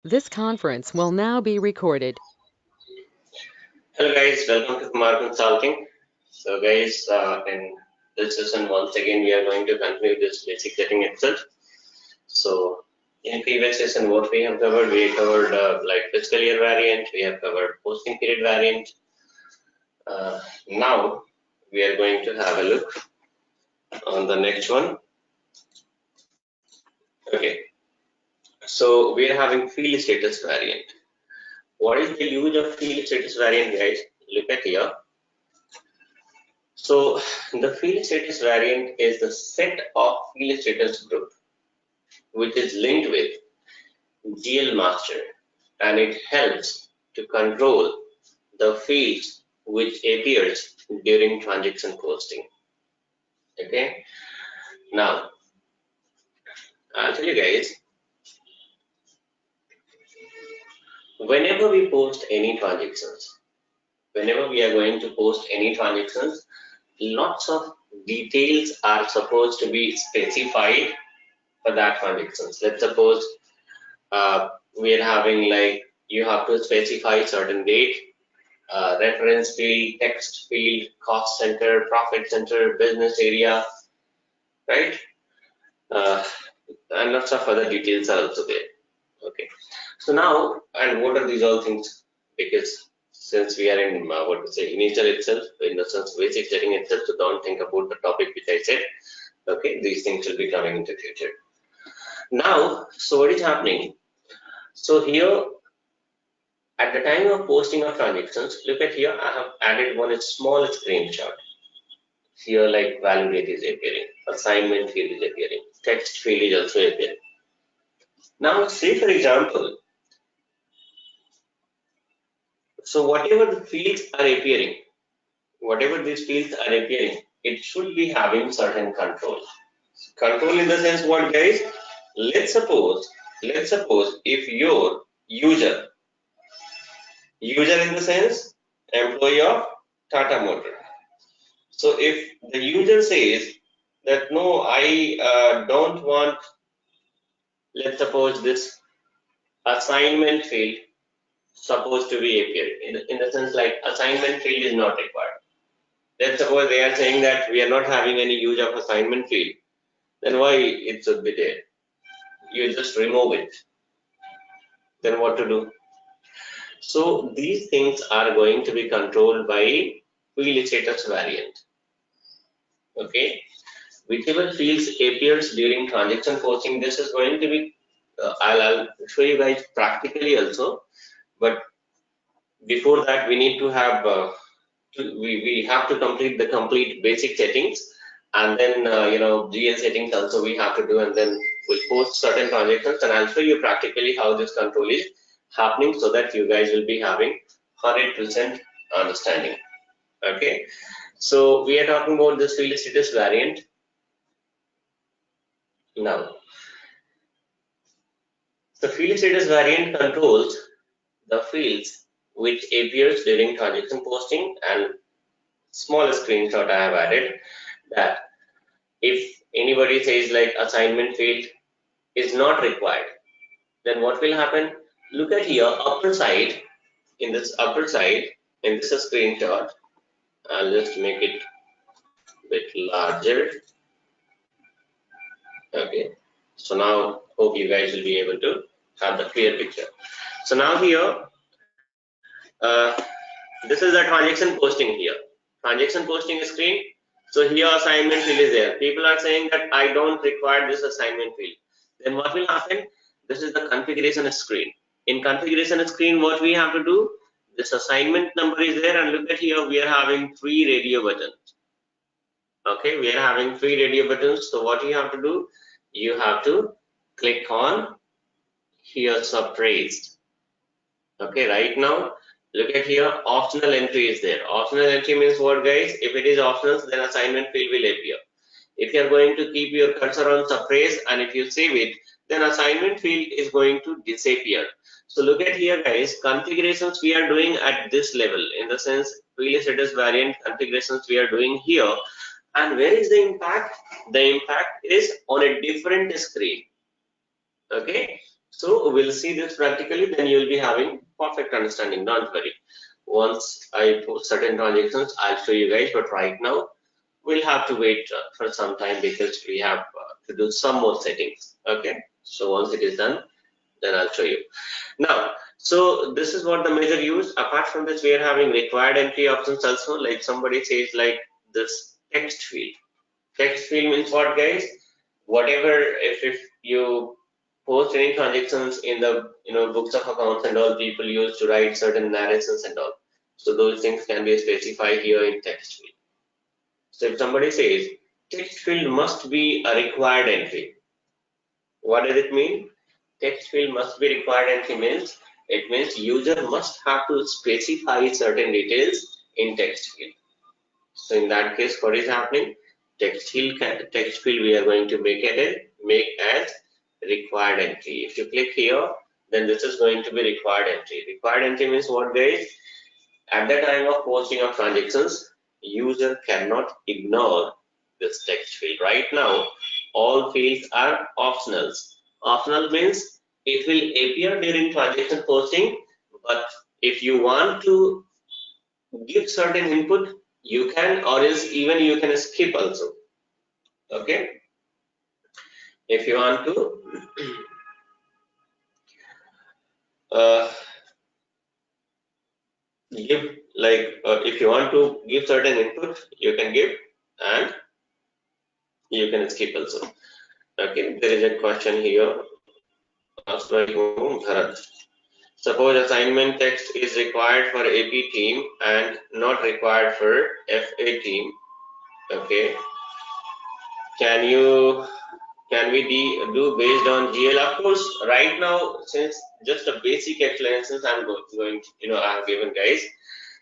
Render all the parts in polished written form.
This conference will now be recorded. Hello guys, welcome to Kumar Consulting. So guys, in this session once again we are going to continue this basic setting itself. So in previous session what we have covered, we covered like fiscal year variant, we have covered posting period variant. Now we are going to have a look on the next one. Okay, so we are having field status variant. What is the use of field status variant, guys? Look at here. So the field status variant is the set of field status group which is linked with GL master, and it helps to control the fields which appears during transaction posting. Okay, now I'll tell you guys, whenever we post any transactions, whenever we are going to post any transactions, lots of details are supposed to be specified for that transactions. Let's suppose we are having like you have to specify certain date, reference field, text field, cost center, profit center, business area, right? And lots of other details are also there. Okay, so now, and what are these all things? Because since we are in what to say initial itself, in the sense basic setting itself, so don't think about the topic which I said. Okay, these things will be coming into future. Now, so what is happening? So here, at the time of posting of transactions, look at here, I have added one small screenshot. Here like value date is appearing, assignment field is appearing, text field is also appearing. Now say for example, so whatever the fields are appearing, whatever these fields are appearing, it should be having certain control. Control in the sense what, guys? Let's suppose if your user in the sense employee of Tata Motor. So if the user says that no, I don't want, let's suppose this assignment field supposed to be appearing in the sense like assignment field is not required. Let's suppose they are saying that we are not having any use of assignment field, then why it should be there? You just remove it. Then what to do? So these things are going to be controlled by field status variant. Okay, whichever fields appears during transaction posting, this is going to be I'll show you guys practically also, but before that we need to have we have to complete the complete basic settings, and then GL settings also we have to do, and then we'll post certain transactions, and I'll show you practically how this control is happening so that you guys will be having 100% understanding. Okay, so we are talking about this field status variant now. The field status variant controls the fields which appears during transaction posting, and small screenshot I have added that if anybody says like assignment field is not required, then what will happen? Look at here, upper side, in this upper side, in this screenshot, I'll just make it a bit larger. Okay, so now hope you guys will be able to have the clear picture. So now here, this is the transaction posting here. Transaction posting screen. So here assignment field is there. People are saying that I don't require this assignment field. Then what will happen? This is the configuration screen. In configuration screen, what we have to do? This assignment number is there, and look at here, we are having 3 radio buttons. Okay, we are having 3 radio buttons. So what you have to do? You have to click on here suppressed. Okay, right now look at here, optional entry is there. Optional entry means what, guys? If it is optional, then assignment field will appear. If you are going to keep your cursor on suppress and if you save it, then assignment field is going to disappear. So look at here, guys, configurations we are doing at this level, in the sense field status variant configurations we are doing here. And where is the impact? The impact is on a different screen. Okay, So we'll see this practically, then you'll be having perfect understanding. Don't worry. Once I post certain transactions, I'll show you guys. But right now, we'll have to wait for some time because we have to do some more settings. Okay. So once it is done, then I'll show you. Now, so this is what the major use. Apart from this, we are having required entry options also. Like somebody says, like this text field. Text field means what, guys? Whatever, if you post any transactions in the books of accounts and all, people use to write certain narrations and all. So those things can be specified here in text field. So if somebody says text field must be a required entry, what does it mean? Text field must be required entry means it means user must have to specify certain details in text field. So in that case, what is happening? Text field we are going to make as required entry. If you click here, then this is going to be required entry. Required entry means what, guys? At the time of posting of transactions, user cannot ignore this text field. Right now, all fields are optionals. Optional means it will appear during transaction posting, but if you want to give certain input, you can, or else even you can skip also. Okay, if you want to give, like if you want to give certain input, you can give, and you can skip also. Okay, there is a question here asked by Bharat. Suppose assignment text is required for AP team and not required for FA team. Okay, can we do based on GL? Of course, right now, since just a basic explanations I'm going to, I have given, guys,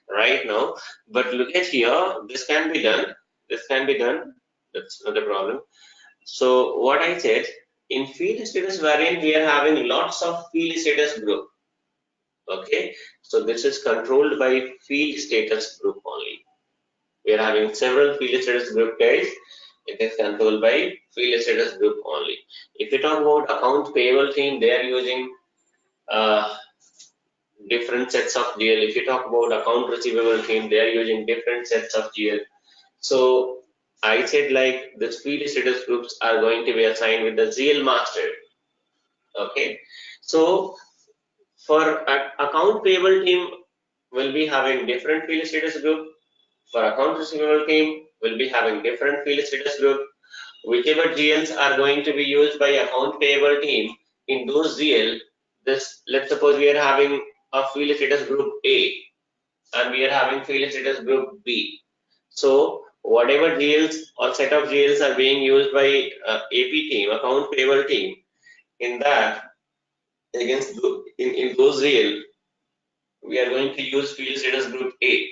right now. But look at here, this can be done. This can be done. That's not a problem. So what I said, in field status variant, we are having lots of field status group. Okay, so this is controlled by field status group only. We are having several field status group, guys. It is controlled by field status group only. If you talk about account payable team, they are using different sets of GL. If you talk about account receivable team, they are using different sets of GL. So I said, like, this field status groups are going to be assigned with the GL master. Okay, so for account payable team, will be having different field status group. For account receivable team, will be having different field status group. Whichever GLs are going to be used by account payable team, in those GL, this, let's suppose we are having a field status group A and we are having field status group B. So whatever GLs or set of GLs are being used by AP team, account payable team, in that, against in those GL, we are going to use field status group A,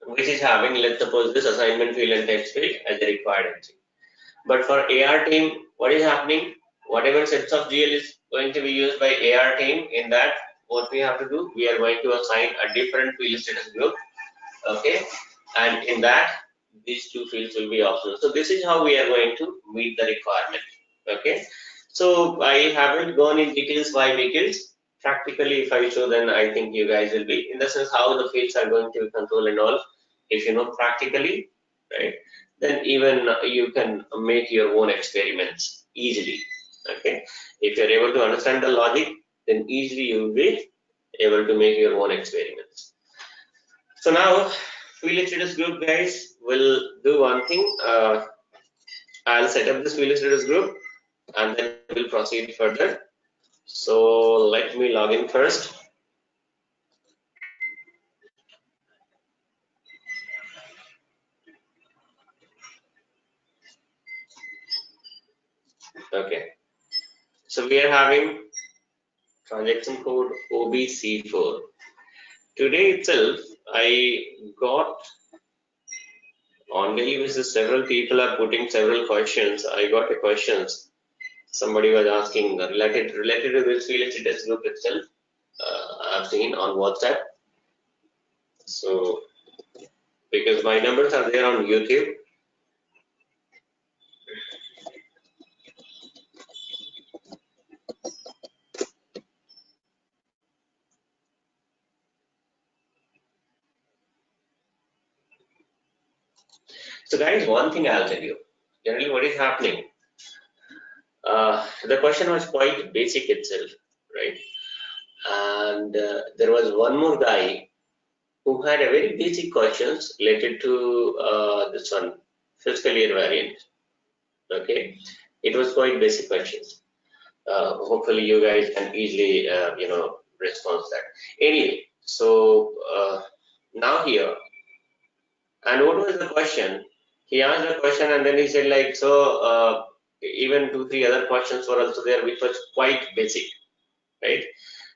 which is having, let's suppose, this assignment field and text field as a required entry. But for AR team, what is happening? Whatever sets of GL is going to be used by AR team, in that, what we have to do, we are going to assign a different field status group. Okay, and in that, these two fields will be optional. So this is how we are going to meet the requirement. Okay, so I haven't gone in details why, because practically if I show, then I think you guys will be, in the sense how the fields are going to be controlled and all, if you know practically, right, then even you can make your own experiments easily. Okay, if you're able to understand the logic, then easily you will be able to make your own experiments. So now, field status group, guys, will do one thing. I'll set up this field status group and then we'll proceed further. So let me log in first. Okay, so we are having transaction code OBC4. Today itself, I got, on daily basis, several people are putting several questions. I got a questions. Somebody was asking related to this field status group itself. I've seen on WhatsApp. So because my numbers are there on YouTube. So guys, one thing I'll tell you, generally what is happening, the question was quite basic itself, right? And there was one more guy who had a very basic questions related to this one, fiscal year variant. Okay, it was quite basic questions. Hopefully you guys can easily, respond to that. Anyway, so now here, and what was the question? He asked the question and then he said like, so even 2, 3 other questions were also there, which was quite basic, right?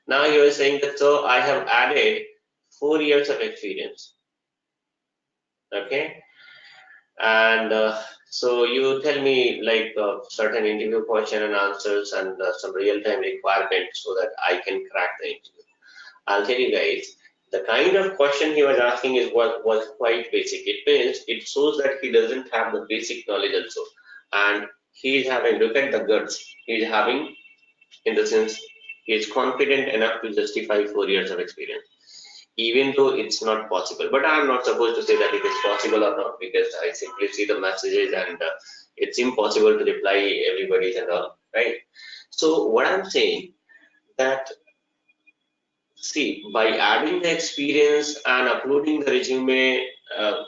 Now he was saying that, so I have added 4 years of experience, okay? And so you tell me like certain interview question and answers and some real-time requirements so that I can crack the interview. I'll tell you guys, the kind of question he was asking is what was quite basic. It means it shows that he doesn't have the basic knowledge also, and he is having, look at the guts he is having, in the sense he is confident enough to justify 4 years of experience, even though it's not possible. But I'm not supposed to say that it is possible or not, because I simply see the messages and it's impossible to reply everybody and all, right? So what I'm saying that, see, by adding the experience and uploading the resume,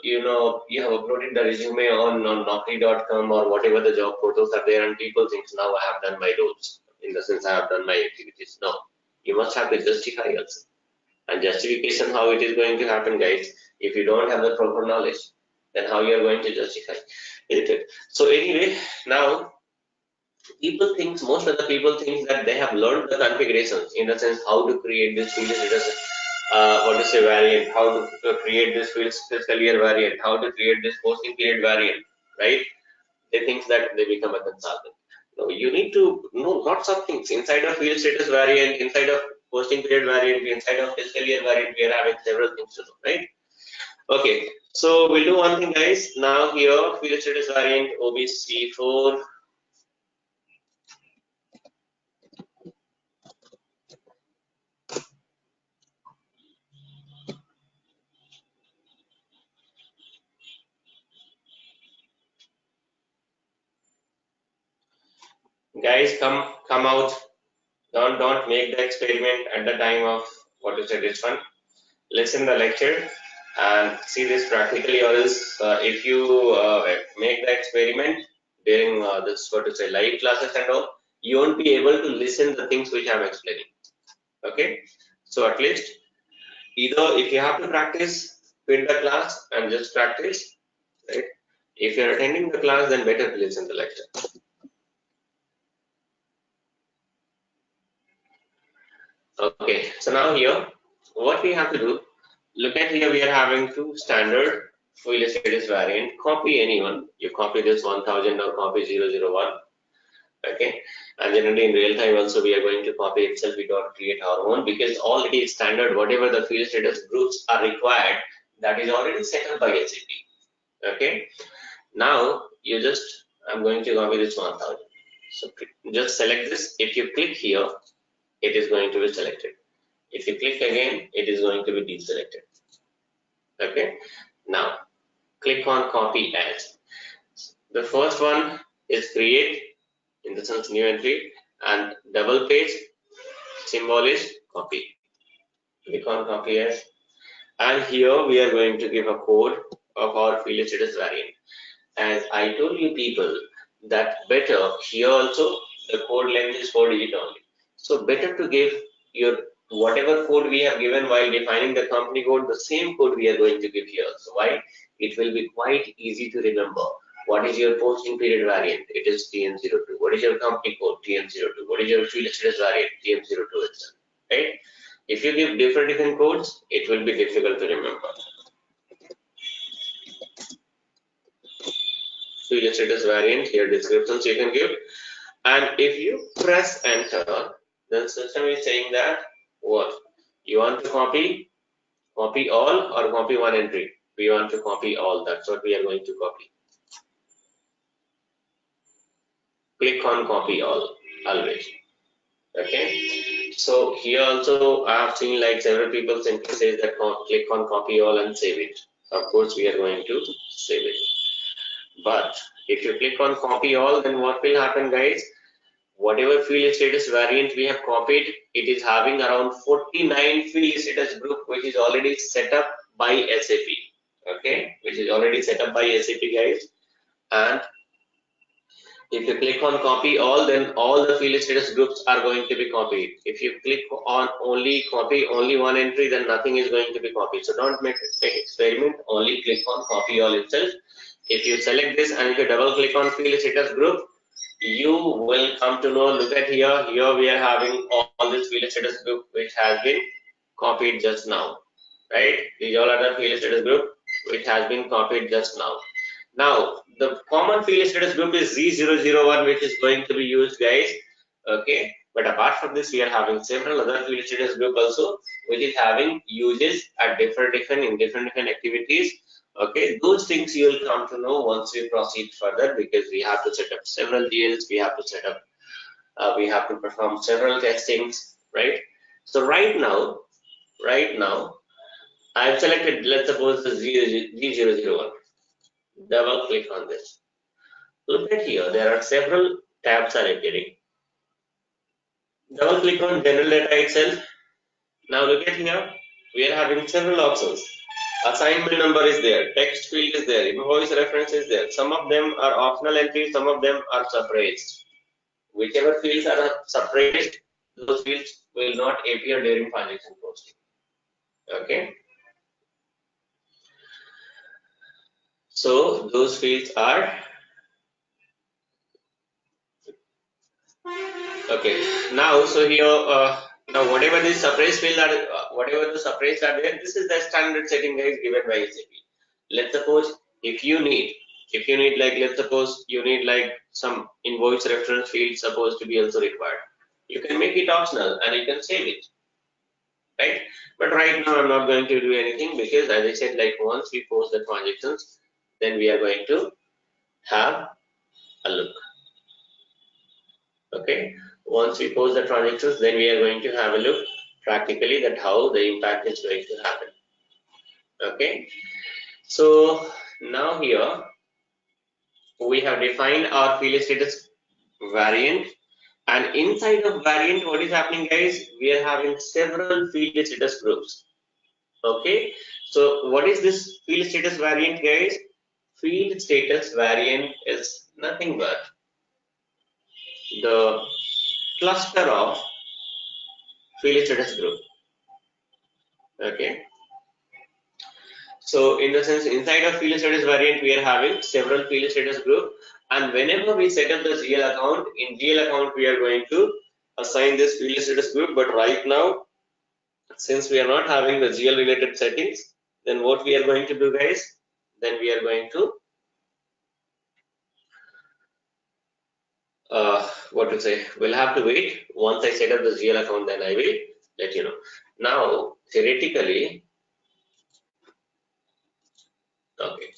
you have uploaded the resume on Naukri.com or whatever the job portals are there, and people think now I have done my roles, in the sense I have done my activities. No, you must have to justify also. And justification, how it is going to happen, guys, if you don't have the proper knowledge, then how you are going to justify it? So anyway, now most of the people think that they have learned the configurations, in the sense how to create this field status, what to say, variant, how to create this fiscal year variant, how to create this posting period variant, right? They think that they become a consultant. No, you need to know lots of things inside of field status variant, inside of posting period variant, inside of fiscal year variant. We are having several things to know, right? Okay, so we'll do one thing, guys. Now here, field status variant OBC4. Guys, come out. Don't make the experiment at the time of what to say this one. Listen the lecture and see this practically, or else if you make the experiment during this what to say live classes and all, you won't be able to listen the things which I'm explaining. Okay, so at least either if you have to practice, quit the class and just practice, right? If you're attending the class, then better to listen the lecture. Okay, so now here, what we have to do, look at here, we are having 2 standard field status variant. Copy anyone. You copy this 1000 or copy 001. Okay, and generally in real time also we are going to copy itself. We don't create our own, because already it's standard. Whatever the field status groups are required, that is already set up by SAP. Okay, now you just, I'm going to copy this 1000. So just select this. If you click here, it is going to be selected. If you click again, it is going to be deselected. Okay, now click on copy as. The first one is create, in the sense new entry, and double page symbol is copy. Click on copy as, and here we are going to give a code of our field status variant. As I told you people that better, here also the code length is 4 digit only. So better to give your whatever code we have given while defining the company code, the same code we are going to give here. So why? It will be quite easy to remember. What is your posting period variant? It is TN02. What is your company code? TN02. What is your field status variant? TN02 itself. Right? If you give different codes, it will be difficult to remember. Field status variant, here descriptions you can give. And if you press enter, then system is saying that what? You want to copy all or copy one entry? We want to copy all. That's what we are going to copy. Click on copy all always. Okay, so here also I have seen like several people simply say that click on copy all and save it. Of course we are going to save it. But if you click on copy all, then what will happen, guys? Whatever field status variant we have copied, it is having around 49 field status group, which is already set up by SAP. Okay, which is already set up by SAP, guys. And if you click on copy all, then all the field status groups are going to be copied. If you click on only copy only one entry, then nothing is going to be copied. So don't make experiment, only click on copy all itself. If you select this and if you double click on field status group, you will come to know, look at here, we are having all this field status group which has been copied just now, right? These all are the field status group which has been copied just now. Now, the common field status group is Z001, which is going to be used, guys. Okay, but apart from this, we are having several other field status group also, which is having uses at different activities. Okay, those things you will come to know once we proceed further, because we have to set up several GLs, we have to set up, we have to perform several testings, right? So right now, I've selected, let's suppose the Z001. Double click on this. Look at here, there are several tabs are appearing. Double click on general data itself. Now look at here, we are having several options. Assignment number is there, text field is there, invoice reference is there. Some of them are optional entries, some of them are suppressed. Whichever fields are suppressed, those fields will not appear during transaction posting. Okay. So those fields are okay. Now, so here, now whatever the suppressed field are, whatever the suppressed are there, this is the standard setting, guys, given by SAP. Let's suppose if you need like, let's suppose you need like some invoice reference field supposed to be also required. You can make it optional and you can save it, right? But right now I'm not going to do anything, because as I said, like once we post the transactions, then we are going to have a look. Okay, once we post the transactions, then we are going to have a look practically that how the impact is going to happen. Okay, so now here we have defined our field status variant, and inside of variant, what is happening, guys? We are having several field status groups. Okay, so what is this field status variant, guys? Field status variant is nothing but the cluster of field status group. Okay, so in the sense, inside of field status variant, we are having several field status group, and whenever we set up the GL account, in GL account we are going to assign this field status group. But right now, since we are not having the GL related settings, then what we are going to do, guys? Then we are going to what to say, we'll have to wait. Once I set up the GL account, then I will let you know. Now, theoretically, okay,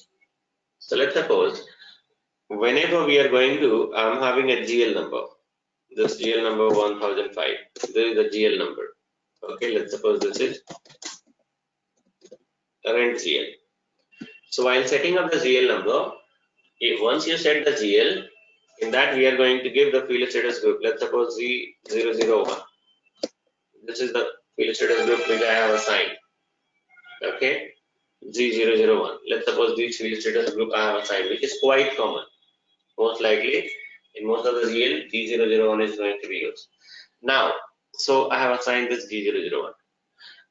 so let's suppose whenever we are going to, I'm having a GL number, this GL number 1005, this is the GL number. Okay, let's suppose this is current GL. So while setting up the GL number, once you set the GL, in that we are going to give the field status group. Let's suppose Z001. This is the field status group which I have assigned. Okay, Z001. Let's suppose this field status group I have assigned, which is quite common. Most likely, in most of the GL, Z001 is going to be used. Now, so I have assigned this Z001.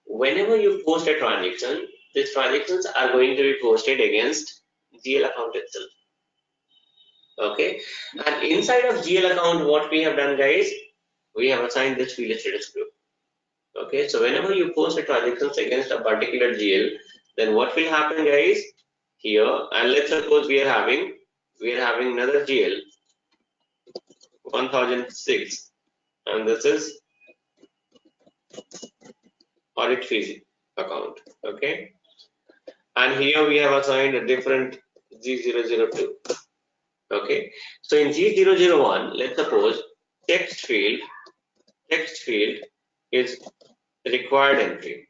Whenever you post a transaction, these transactions are going to be posted against GL account itself. Okay, and inside of GL account, what we have done, guys, we have assigned this field status group. Okay, so whenever you post a transactions against a particular GL, then what will happen, guys? Here, and let's suppose we are having another GL 1006, and this is audit fees account. Okay, and here we have assigned a different Z002. Okay, so in Z001, let's suppose text field is required entry.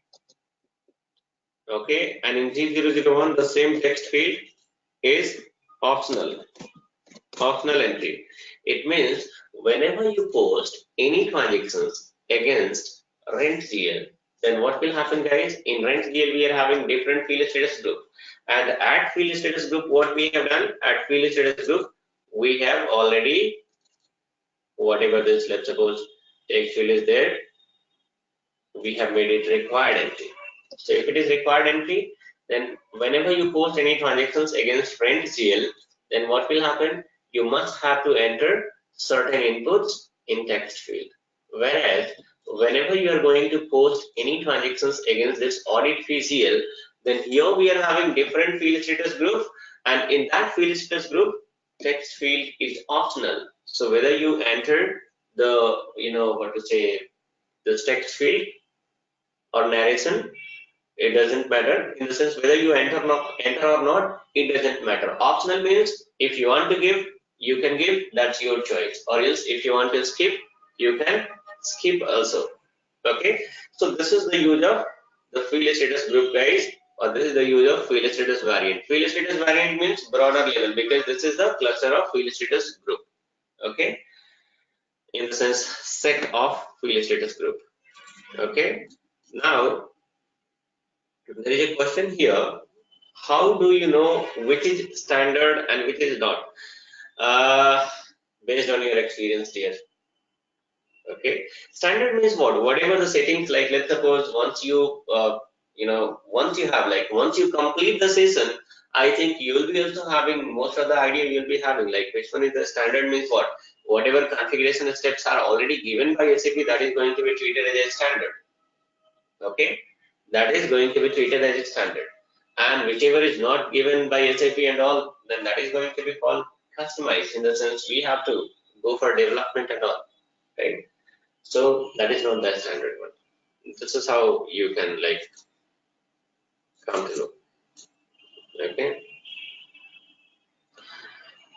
Okay, and in Z001, the same text field is optional entry. It means whenever you post any transactions against rent GL, then what will happen, guys? In rent GL, we are having different field status group, and at field status group, what we have done at field status group, we have already whatever this, let's suppose text field is there, we have made it required entry. So if it is required entry, then whenever you post any transactions against rent GL, then what will happen? You must have to enter certain inputs in text field. Whereas whenever you are going to post any transactions against this audit fee GL, then here we are having different field status group, and in that field status group, text field is optional. So whether you enter the, this text field or narration, it doesn't matter. In the sense whether you enter or not, it doesn't matter. Optional means if you want to give, you can give, that's your choice, or else if you want to skip, you can skip also. Okay, so this is the use of the field status group, guys, or this is the use of field status variant. Field status variant means broader level, because this is the cluster of field status group. Okay, in the sense set of field status group. Okay, now there is a question here. How do you know which is standard and which is not? Based on your experience, dear. Okay, standard means what? Whatever the settings, like let's suppose once you once you complete the session, I think you will be also having most of the idea you'll be having, like which one is the standard means what? Whatever configuration steps are already given by SAP, that is going to be treated as a standard. Okay, that is going to be treated as a standard, and whichever is not given by SAP and all, then that is going to be called customized, in the sense we have to go for development and all, right? So that is not the standard one. This is how you can come to know. Okay,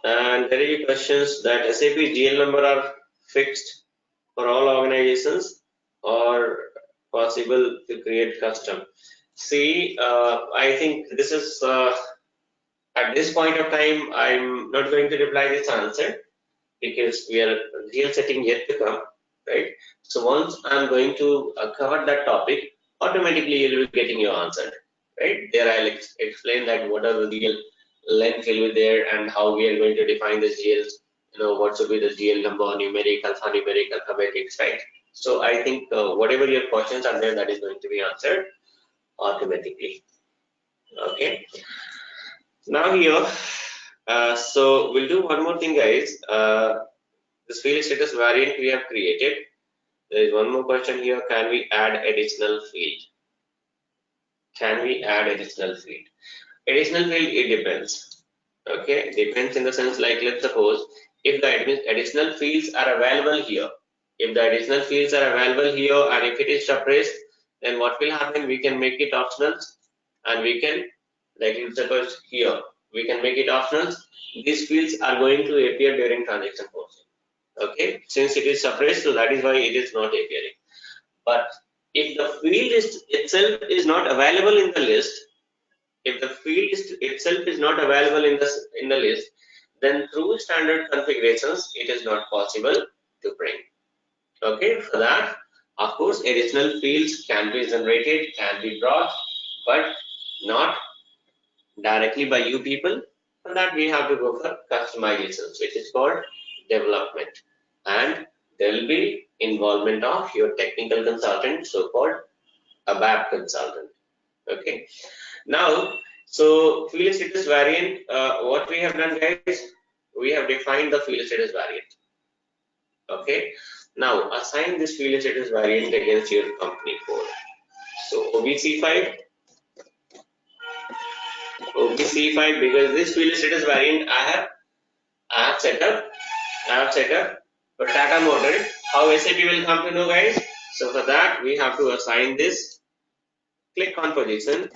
and there is questions that SAP GL number are fixed for all organizations or possible to create custom. See, I think this is at this point of time, I'm not going to reply this answer because we are real setting yet to come, right? So once I'm going to cover that topic, automatically you'll be getting your answer, right? There I'll explain that what are the GL length will be there and how we are going to define the GLs, what should be the GL number, numeric, alphanumeric, alphabetics, right? So I think whatever your questions are there, that is going to be answered automatically. Okay. Now here, so we'll do one more thing, guys. This field status variant we have created. There is one more question here. Can we add additional field? Can we add additional field? Additional field, it depends. Okay, depends in the sense like, let's suppose if the additional fields are available here, and if it is suppressed, then what will happen? We can make it optional, and we can, like let's suppose here, we can make it optional. These fields are going to appear during transaction posting. Okay, since it is suppressed, so that is why it is not appearing. But if the field itself is not available in the list, then through standard configurations, it is not possible to bring. Okay, for that, of course, additional fields can be generated, can be brought, but not directly by you people. For that, we have to go for customizations, which is called development, and there will be involvement of your technical consultant, so-called ABAP consultant. Okay. Now, so field status variant, what we have done, guys, we have defined the field status variant. Okay. Now, assign this field status variant against your company code. So OBC5, because this field status variant I have set up for Tata Motor. How SAP will come to know, guys? So for that, we have to assign this. Click on position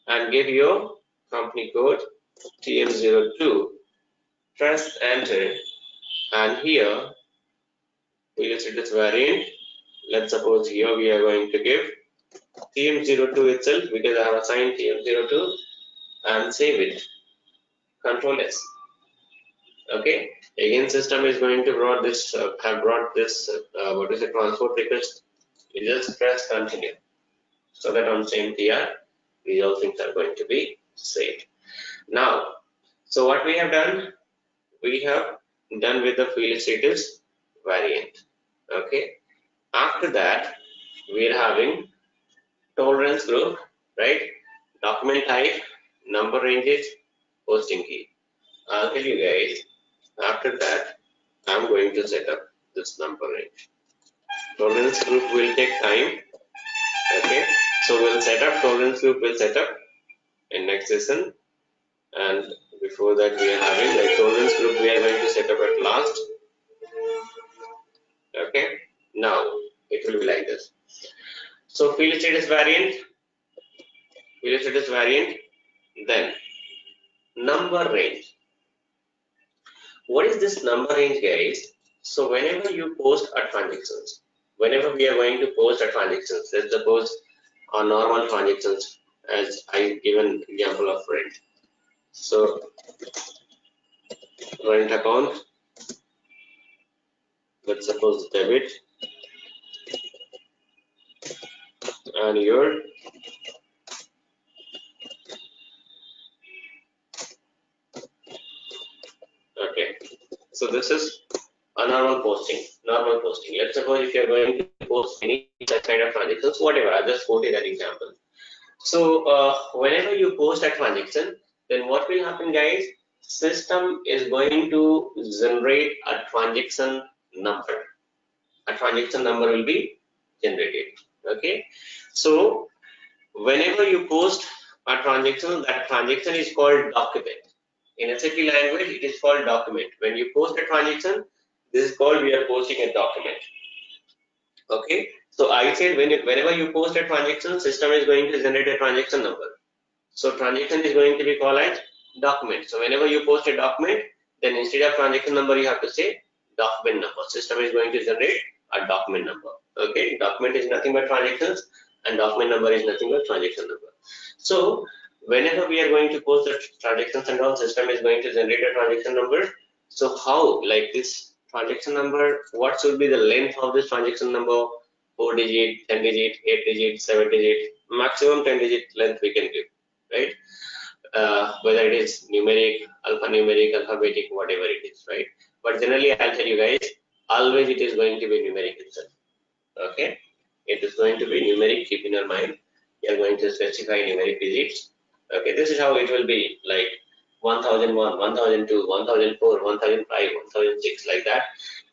and give your company code TM02. Press enter, and here field status variant. Let's suppose here we are going to give TM02 itself, because I have assigned TM02, and save it. Control S. Okay, again system is going to brought this have brought this what is the transport request. You just press continue, so that on same TR these all things are going to be saved. Now, so what we have done, we have done with the field status variant. Okay, after that we are having tolerance group, right? Document type, number ranges, posting key. I'll tell you guys, after that I'm going to set up this number range. Tolerance group will take time. Okay, so we'll set up tolerance group, we'll set up in next session, and before that we are having like tolerance group we are going to set up at last. Okay, now it will be like this. So field status variant, then number range. What is this number range, guys? So whenever you post a transactions, whenever we are going to post a transactions, let's suppose our normal transactions, as I given example of rent. So rent account, let's suppose debit, and your okay. So this is a normal posting. Let's suppose if you are going to post any such kind of transactions, whatever, I just quoted that example. So whenever you post a transaction, then what will happen, guys? System is going to generate a transaction number. A transaction number will be generated. Okay. So whenever you post a transaction, that transaction is called document. In SAP language, it is called document. When you post a transaction, this is called we are posting a document. Okay. So I said whenever you post a transaction, system is going to generate a transaction number. So transaction is going to be called as document. So whenever you post a document, then instead of transaction number, you have to say document number. System is going to generate a document number. Okay, document is nothing but transactions, and document number is nothing but transaction number. So whenever we are going to post the transactions and all, system is going to generate a transaction number. So how, like this transaction number, what should be the length of this transaction number? 4 digit, 10 digit, 8 digit, 7 digit, maximum 10 digit length we can give, right? Whether it is numeric, alphanumeric, alphabetic, whatever it is, right? But generally, I'll tell you guys, always it is going to be numeric itself. Okay, it is going to be numeric. Keep in your mind, you are going to specify numeric digits. Okay, this is how it will be, like 1001, 1002, 1004, 1005, 1006, like that.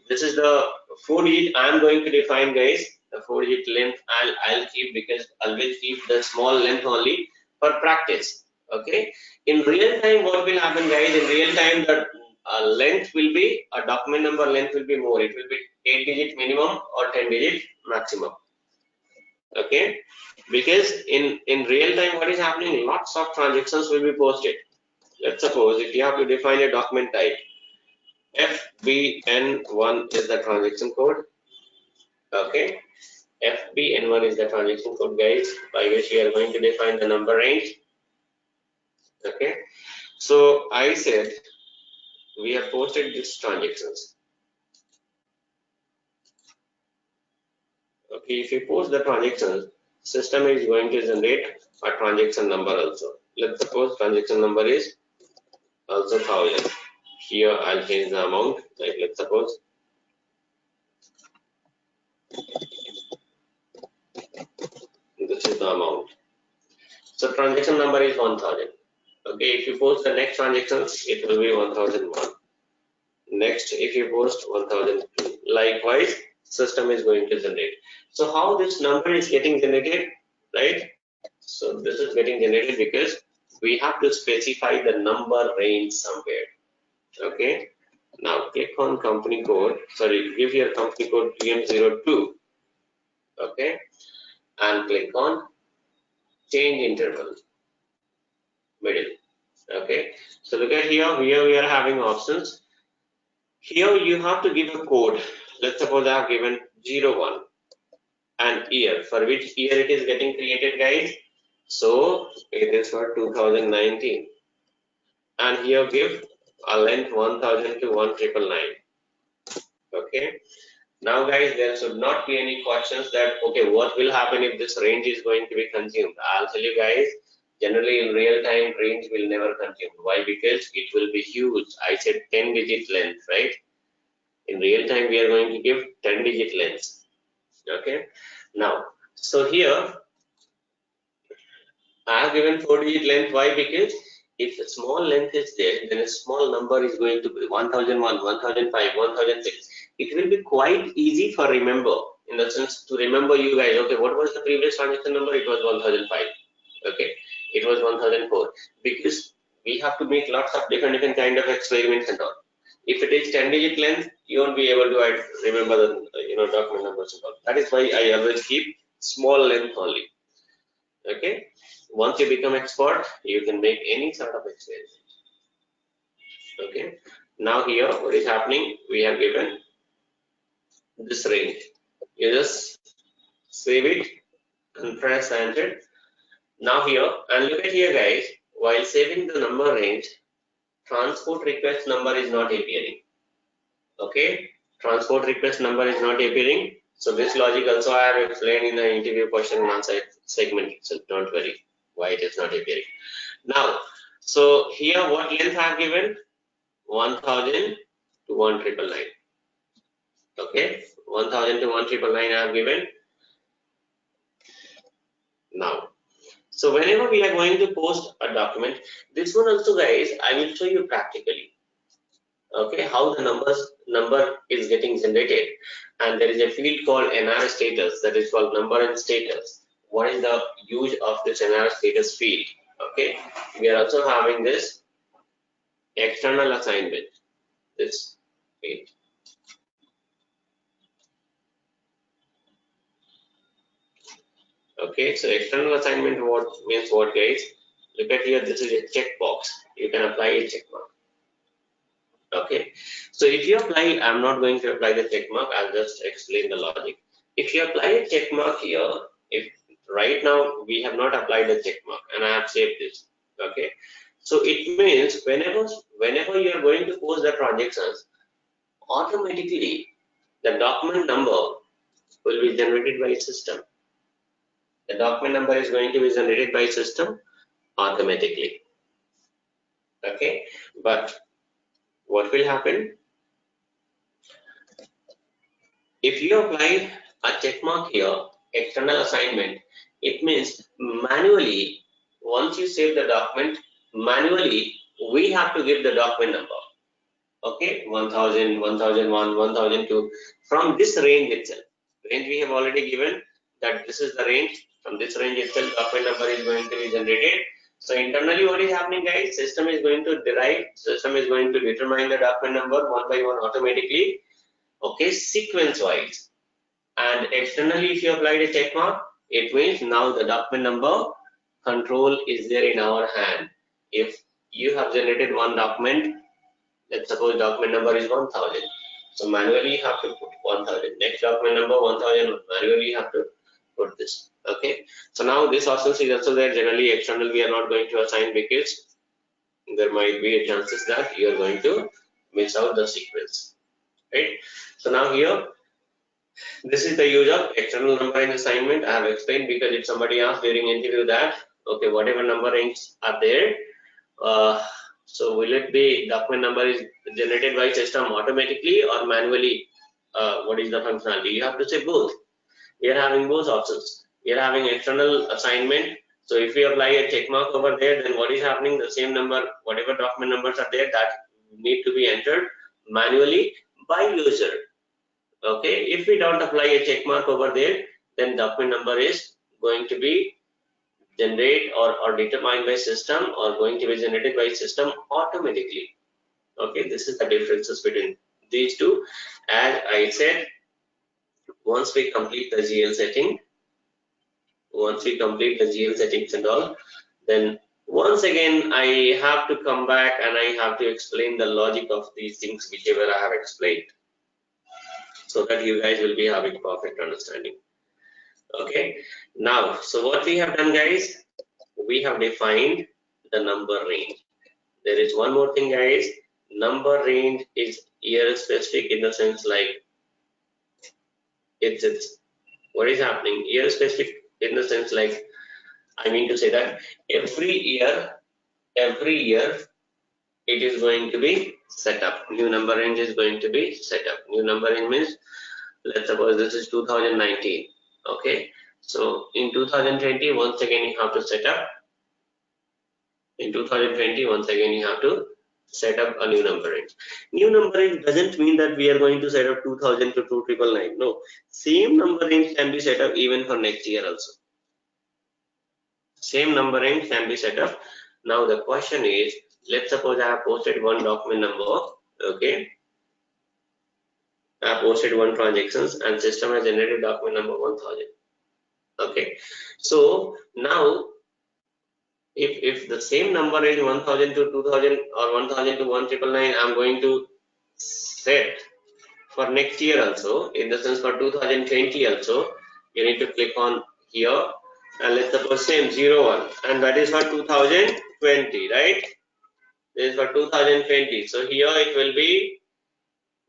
This is the 4 digit I am going to define, guys. The 4 digit length I'll keep, because always keep the small length only for practice. Okay, in real time what will happen, guys? In real time the length will be, a document number length will be more. It will be 8 digit minimum or 10 digit maximum. Okay, because in real time what is happening, lots of transactions will be posted. Let's suppose if you have to define a document type, FBN1 is the transaction code. Okay, FBN1 is the transaction code, guys, by which we are going to define the number range. Okay, so I said we have posted these transactions. Okay, if you post the transactions, system is going to generate a transaction number also. Let's suppose transaction number is also 1000. Here I'll change the amount, like let's suppose this is the amount. So transaction number is 1000. Okay, if you post the next transaction, it will be 1001. Next, if you post 1002, likewise, system is going to generate. So how this number is getting generated, right? So this is getting generated because we have to specify the number range somewhere. Okay. Now click on company code. Sorry, give your company code PM02. Okay, and click on change interval middle. Okay. So look at here. Here we are having options. Here you have to give a code. Let's suppose I have given 01 and year. For which year it is getting created, guys? So it is for 2019. And here give a length 1000 to 1999. Okay. Now guys, there should not be any questions that, okay, what will happen if this range is going to be consumed? I'll tell you guys, generally in real time, range will never consume. Why? Because it will be huge. I said 10-digit length, right? In real time, we are going to give 10-digit lengths. Okay. Now, so here, I have given 4-digit length. Why? Because if a small length is there, then a small number is going to be 1001, 1005, 1006. It will be quite easy for remember, in the sense to remember you guys. Okay, what was the previous transaction number? It was 1005. Okay, it was 1004. Because we have to make lots of different kind of experiments and all. If it is 10-digit length, you won't be able to remember the document numbers and all. That is why I always keep small length only. Okay, once you become expert, you can make any sort of experiment. Okay, now here what is happening? We have given this range. You just save it and press enter. Now here, and look at here guys, while saving the number range, transport request number is not appearing. Okay, transport request number is not appearing. So this logic also I have explained in the interview question and answer segment, so don't worry why it is not appearing. Now, so here what length I have given? 1000 to 1999. Okay, 1000 to 1999 I have given. Now, so whenever we are going to post a document, this one also guys, I will show you practically. Okay, how the number is getting generated, and there is a field called NR status, that is called number and status. What is the use of this NR status field? Okay, we are also having this external assignment, this field. Okay, so external assignment what means what guys? Look at here, this is a checkbox. You can apply a check mark. Okay, so if you apply, I'm not going to apply the check mark, I'll just explain the logic. If you apply a check mark here, if right now we have not applied a check mark and I have saved this, okay, so it means whenever you are going to post the transactions, automatically the document number will be generated by system. The document number is going to be generated by system automatically. Okay, but what will happen if you apply a check mark here, external assignment? It means manually, once you save the document, manually we have to give the document number. Okay, 1000, 1001, 1002 from this range itself. Range we have already given that this is the range. From this range itself, document number is going to be generated. So internally, what is happening, guys? System is going to determine the document number one by one automatically. Okay, sequence wise. And externally, if you applied a check mark, it means now the document number control is there in our hand. If you have generated one document, let's suppose document number is 1000. So manually you have to put 1000. Next document number 1000, manually you have to put this. Okay, so now this option is also there. Generally external we are not going to assign because there might be a chances that you are going to miss out the sequence, right? So now here, this is the use of external number in assignment. I have explained because if somebody asked during interview that, okay, whatever number ranges are there, so will it be document number is generated by system automatically or manually? What is the functionality? You have to say both. We are having both options. We are having external assignment. So if we apply a check mark over there, then what is happening? The same number, whatever document numbers are there, that need to be entered manually by user. Okay, if we don't apply a check mark over there, then document number is going to be generated or determined by system or going to be generated by system automatically. Okay, this is the differences between these two. As I said, once we complete the GL setting, once we complete the GL settings and all, then once again I have to come back and I have to explain the logic of these things whichever I have explained, so that you guys will be having perfect understanding. Okay, now so what we have done, guys, we have defined the number range. There is one more thing, guys, number range is year specific in the sense like it's what is happening year specific in the sense like I mean to say that every year it is going to be set up. New number range is going to be set up. New number range means, let's suppose this is 2019. Okay, so in 2020, once again you have to set up. In 2020, once again you have to set up a new number range. New number range doesn't mean that we are going to set up 2000 to 2999. No, same number range can be set up even for next year also. Same number range can be set up. Now the question is, let's suppose I have posted one document number. Okay, I have posted one transactions and system has generated document number 1000. Okay, so now if the same number is 1000 to 2000 or 1000 to 1999, I'm going to set for next year also, in the sense for 2020 also, you need to click on here and let's suppose same 01, and that is for 2020, right? This is for 2020. So here it will be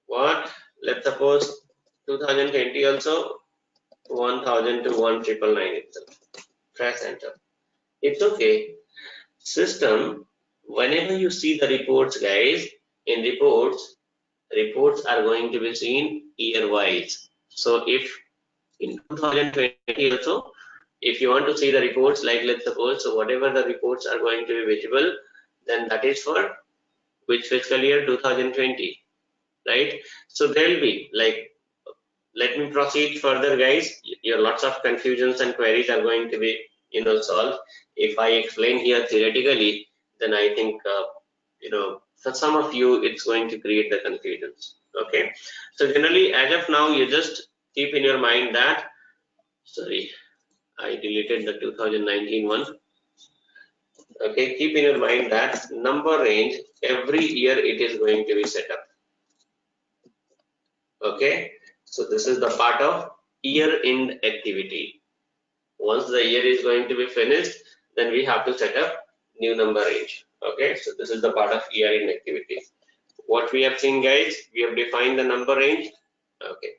what? Let's suppose 2020 also 1000 to 1999 itself. Press enter. It's okay. System, whenever you see the reports, guys, in reports are going to be seen year wise. So if in 2020 also, if you want to see the reports, like let's suppose, so whatever the reports are going to be visible, then that is for which fiscal year? 2020, right? So there will be like, let me proceed further, guys. Your lots of confusions and queries are going to be solved. If I explain here theoretically, then I think for some of you it's going to create the confusions. Okay, so generally as of now you just keep in your mind that, sorry, I deleted the 2019 one. Okay, keep in your mind that number range every year it is going to be set up. Okay, so this is the part of year end activity. Once the year is going to be finished, then we have to set up new number range. Okay, so this is the part of year end activity. What we have seen, guys, we have defined the number range. Okay,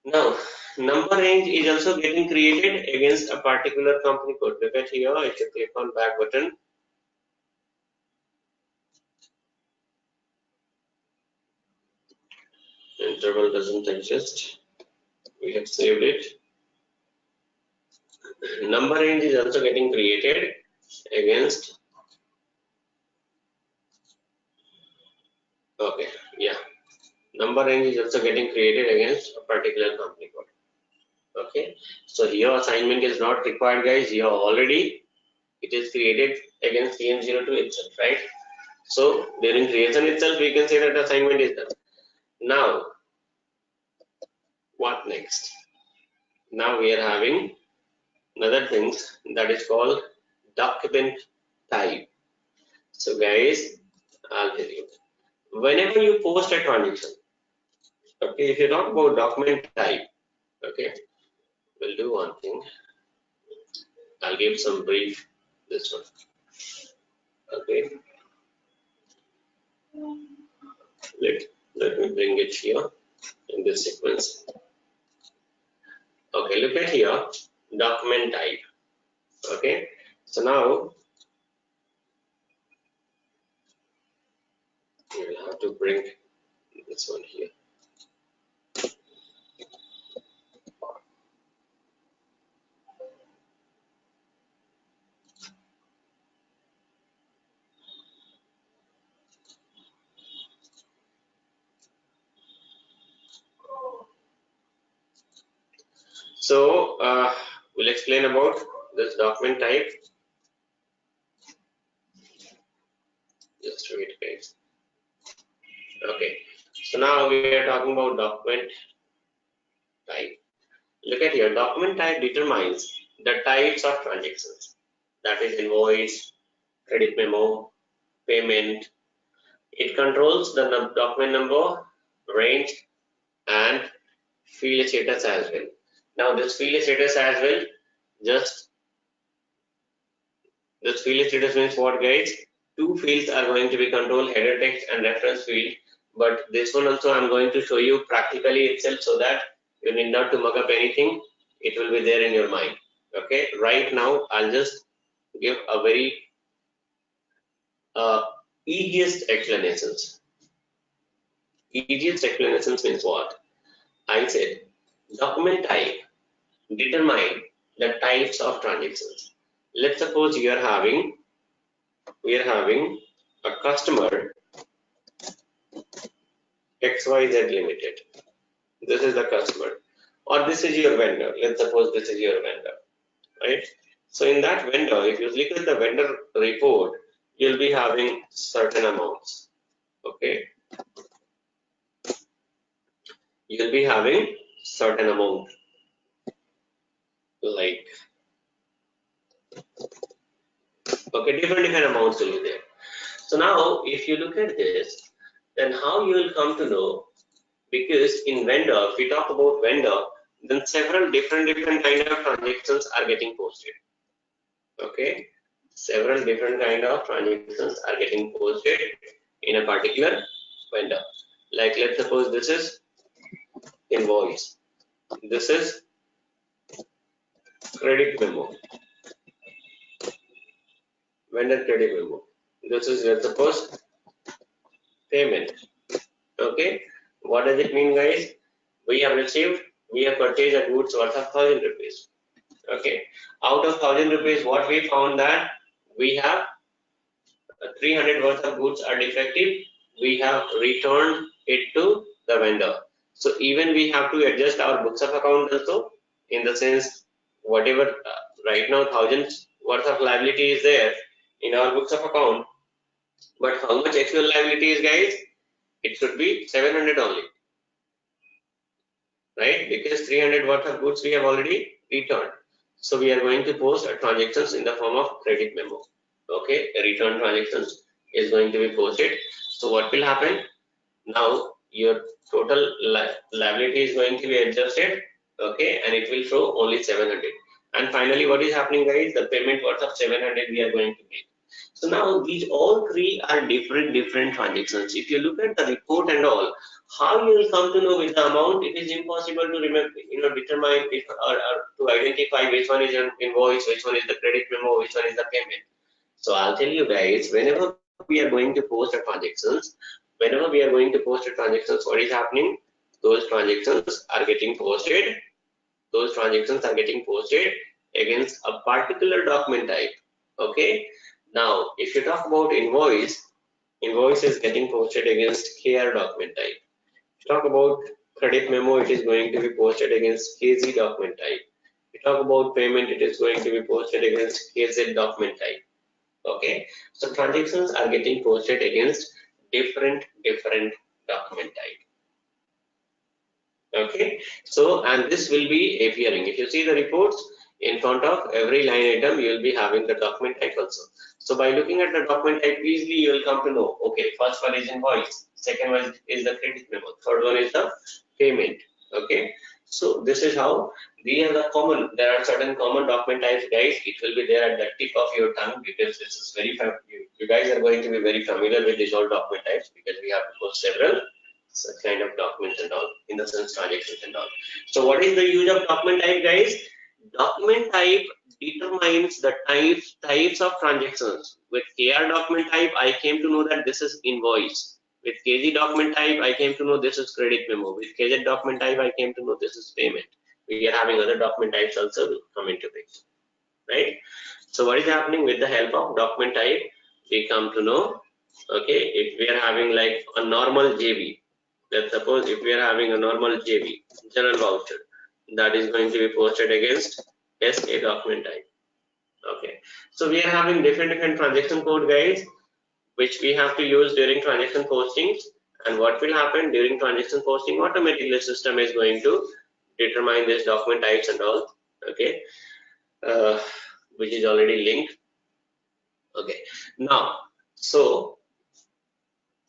now number range is also getting created against a particular company code. Look at here, if you click on back button, interval doesn't exist, we have saved it. Number range is also getting created against, okay, yeah, number range is also getting created against a particular company code. Okay, so here assignment is not required, guys. Here already it is created against CM02 itself, right? So during creation itself we can say that assignment is done. Now what next? Now we are having another things that is called document type. So guys, I'll tell you, whenever you post a transaction, okay, if you talk about document type, okay, we'll do one thing. I'll give some brief this one. Okay, let me bring it here in this sequence. Okay, look at here, document type. Okay, so now we'll have to bring this one here. So we'll explain about this document type. Just wait, guys. Okay, so now we are talking about document type. Look at here, document type determines the types of transactions, that is invoice, credit memo, payment. It controls the document number, range, and field status as well. Now this field status as well, this field status means what, guys? two fields are going to be controlled, header text and reference field. But this one also I'm going to show you practically itself so that you need not to mug up anything. It will be there in your mind. Okay, right now I'll just give a very easiest explanations. Easiest explanations means what? I said document type determine the types of transactions. Let's suppose we are having a customer XYZ Limited. This is the customer, or this is your vendor. Let's suppose this is your vendor, right? So in that vendor, if you look at the vendor report, you'll be having certain amounts. Okay, you'll be having certain amount, like okay, different amounts will be there. So now, if you look at this, then how you will come to know? Because in vendor, if we talk about vendor, then several different kind of transactions are getting posted. Okay, several different kind of transactions are getting posted in a particular vendor. Like let's suppose this is invoice, this is credit memo, vendor credit memo, this is let's suppose payment. Okay, what does it mean, guys? We have purchased a goods worth of 1,000 rupees. Okay, out of 1,000 rupees, what we found that we have 300 worth of goods are defective. We have returned it to the vendor. So even we have to adjust our books of account also, in the sense whatever right now 1,000 worth of liability is there in our books of account, but how much actual liability is, guys? It should be 700 only, right? Because 300 worth of goods we have already returned. So we are going to post a transactions in the form of credit memo. Okay, a return transactions is going to be posted. So what will happen? Now your total liability is going to be adjusted. Okay, and it will show only 700. And finally, what is happening, guys? The payment worth of 700 we are going to make. So now these all three are different transactions. If you look at the report and all, how you will come to know with the amount? It is impossible to remember, determine if, or to identify which one is an invoice, which one is the credit memo, which one is the payment. So I'll tell you guys, whenever we are going to post a transactions, what is happening? Those transactions are getting posted. Those transactions are getting posted against a particular document type. Okay. Now, if you talk about invoice is getting posted against KR document type. If you talk about credit memo, it is going to be posted against KZ document type. If you talk about payment, it is going to be posted against KZ document type. Okay, so transactions are getting posted against different document type. Okay, so and this will be appearing. If you see the reports, in front of every line item, you will be having the document type also. So by looking at the document type, easily you will come to know, okay, first one is invoice, second one is the credit memo, third one is the payment. Okay, so this is how there are certain common document types, guys. It will be there at the tip of your tongue, because this is very you guys are going to be very familiar with these all document types, because we have to post several such kind of documents and all, in the sense transactions and all. So what is the use of document type, guys? Document type determines the types of transactions. With KR document type, I came to know that this is invoice. With KZ document type, I came to know this is credit memo. With KZ document type, I came to know this is payment. We are having other document types also will come into picture, right? So what is happening with the help of document type? We come to know, okay, if we are having like a normal JB, let's suppose if we are having a normal JB, general voucher, that is going to be posted against SA document type. Okay, so we are having different transaction code, guys, which we have to use during transaction postings. And what will happen during transaction posting? Automatically, the system is going to determine this document types and all. Okay, which is already linked. Okay, now so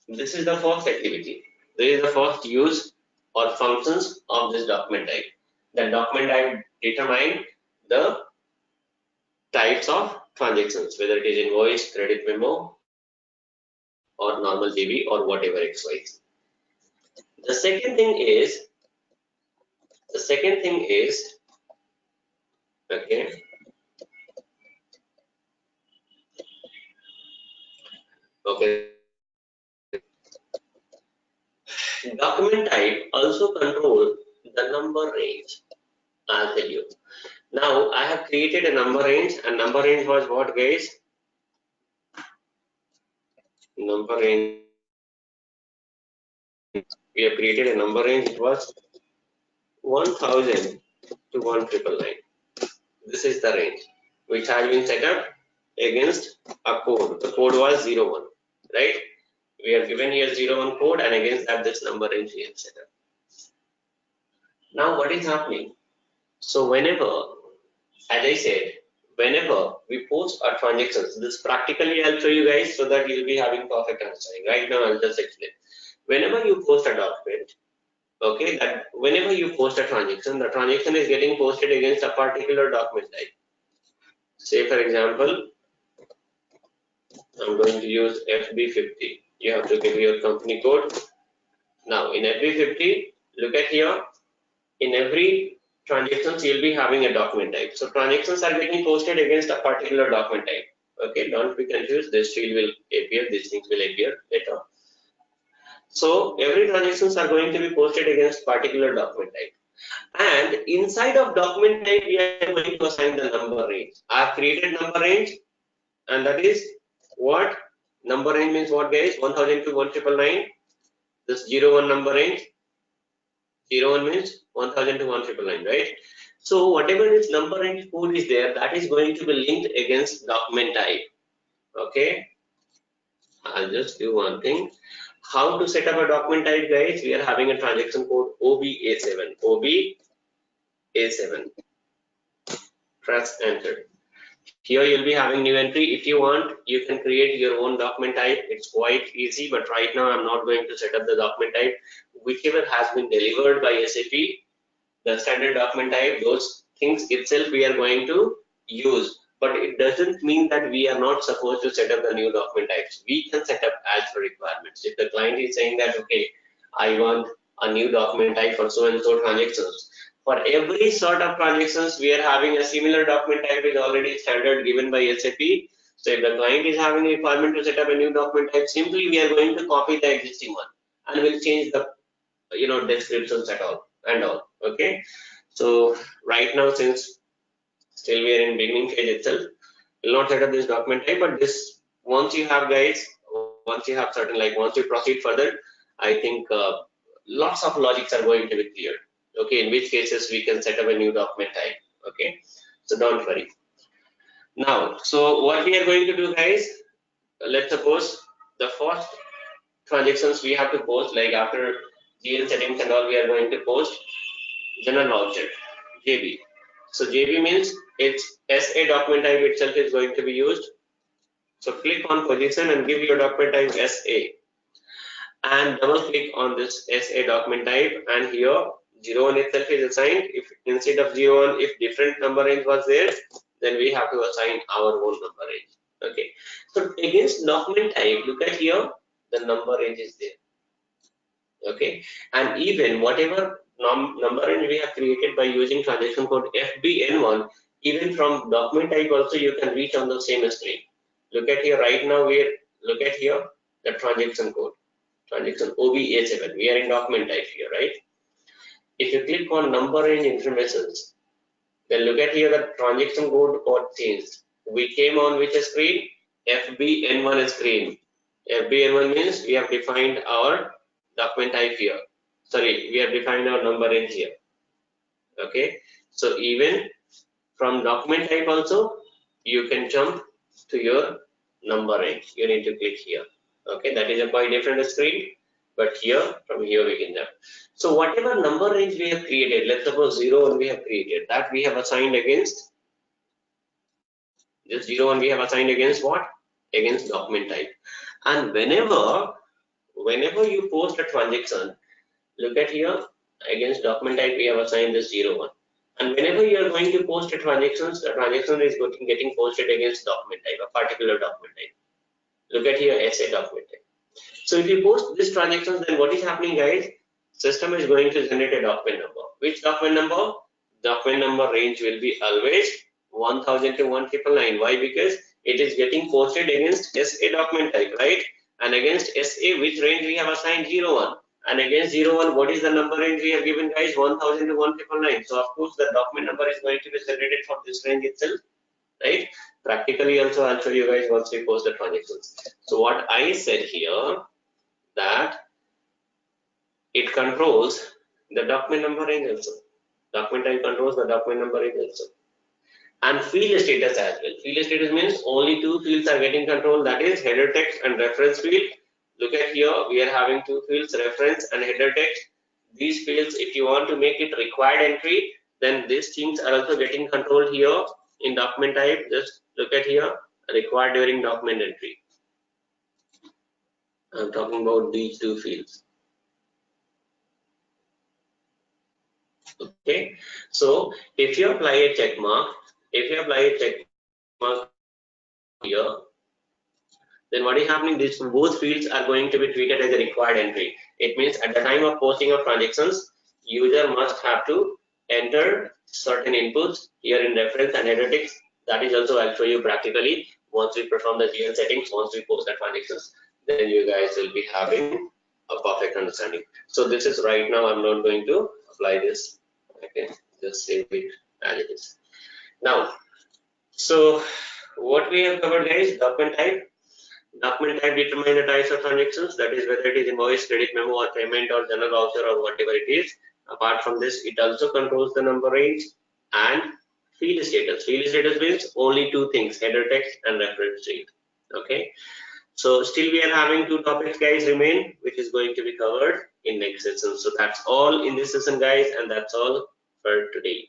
this is the first activity. This is the first use or functions of this document type. The document type determine the types of transactions, whether it is invoice, credit memo, or normal JB or whatever XYZ. The second thing is, okay, document type also control the number range. I'll tell you. Now I have created a number range, and number range was what, guys? Number range. We have created a number range. It was 1000 to 1999. This is the range which has been set up against a code. The code was 01, right? We have given here 01 code, and against that this number range we have set up. Now what is happening? So whenever, as I said, whenever we post our transactions, this practically I'll show you guys so that you'll be having perfect understanding. Right now I'll just explain. Whenever you post a document, okay, that whenever you post a transaction, the transaction is getting posted against a particular document type. Say for example, I'm going to use FB50. You have to give your company code. Now in FB50, look at here. In every transactions, you'll be having a document type. So transactions are getting posted against a particular document type. Okay, don't be confused. This field will appear. These things will appear later. So every transactions are going to be posted against particular document type. And inside of document type, we are going to assign the number range. I have created number range, and that is what number range means. What, guys? 1000 to 1999. This 01 number range. 01 means 1000 to 1999, right? So whatever this number range code is there, that is going to be linked against document type. Okay. I'll just do one thing. How to set up a document type, guys? We are having a transaction code OBA7. OBA7. Press enter. Here you'll be having new entry. If you want, you can create your own document type. It's quite easy, but right now I'm not going to set up the document type. Whichever has been delivered by SAP, the standard document type, those things itself we are going to use. But it doesn't mean that we are not supposed to set up the new document types. We can set up as per requirements. If the client is saying that, okay, I want a new document type for so and so transactions, for every sort of transactions, we are having a similar document type is already standard given by SAP. So if the client is having a requirement to set up a new document type, simply we are going to copy the existing one and we'll change the descriptions at all and all. Okay. So right now, since still we are in beginning phase itself, we'll not set up this document type, but this once you have, guys, once you have certain, like once you proceed further, I think lots of logics are going to be clear. Okay, in which cases we can set up a new document type. Okay, so don't worry. Now, so what we are going to do, guys, let's suppose the first transactions we have to post, like after GL settings and all, we are going to post general voucher, JB. So JB means it's SA document type itself is going to be used. So click on position and give your document type SA, and double click on this SA document type, and here 01 itself is assigned. If instead of 01, if different number range was there, then we have to assign our own number range. Okay, so against document type, look at here, the number range is there. Okay, and even whatever number range we have created by using transaction code FBN1, even from document type also you can reach on the same screen. Look at here right now, look at here the transaction code, transaction OBA7. We are in document type here, right? If you click on number range informations, then look at here the transaction code got changed. We came on which screen? FBN1 screen. FBN1 means we have defined our document type here. Sorry, we have defined our number range here. Okay, so even from document type also you can jump to your number range. You need to click here. Okay, that is a quite different screen, but here from here we can jump. So whatever number range we have created, let's suppose 01 we have created, that we have assigned against this 01 we have assigned against what? Against document type. And whenever you post a transaction, look at here, against document type we have assigned this 01. And whenever you are going to post a transactions, the transaction is getting posted against document type, a particular document type. Look at here, SA document type. So if you post this transactions, then what is happening, guys? System is going to generate a document number. Which document number? Document number range will be always 1000 to 1999. Why? Because it is getting posted against SA document type, right? And against SA, which range we have assigned? 01. And against 01, what is the number range we have given, guys? 1000 to 1999. So of course the document number is going to be generated from this range itself, right? Practically also I'll show you guys once we post the transactions. So what I said here, that it controls the document number range also. Document type controls the document number range also. And field status as well. Field status means only two fields are getting controlled, that is header text and reference field. Look at here, we are having two fields, reference and header text. These fields, if you want to make it required entry, then these things are also getting controlled here in document type. Just look at here, required during document entry. I'm talking about these two fields. Okay, so if you apply a check mark, here, then what is happening? These both fields are going to be treated as a required entry. It means at the time of posting of transactions, user must have to enter certain inputs here in reference and header text. That is also I'll show you practically once we perform the GL settings, once we post the transactions, then you guys will be having a perfect understanding. So this is right now, I'm not going to apply this. Okay, just save it as it is. Now, so what we have covered, guys, document type. Document type determine the types of transactions, that is whether it is invoice, credit memo, or payment, or general voucher, or whatever it is. Apart from this, it also controls the number range and field status. Field status means only two things, header text and reference field. Okay, so still we are having two topics, guys, remain, which is going to be covered in next session. So that's all in this session, guys, and that's all for today.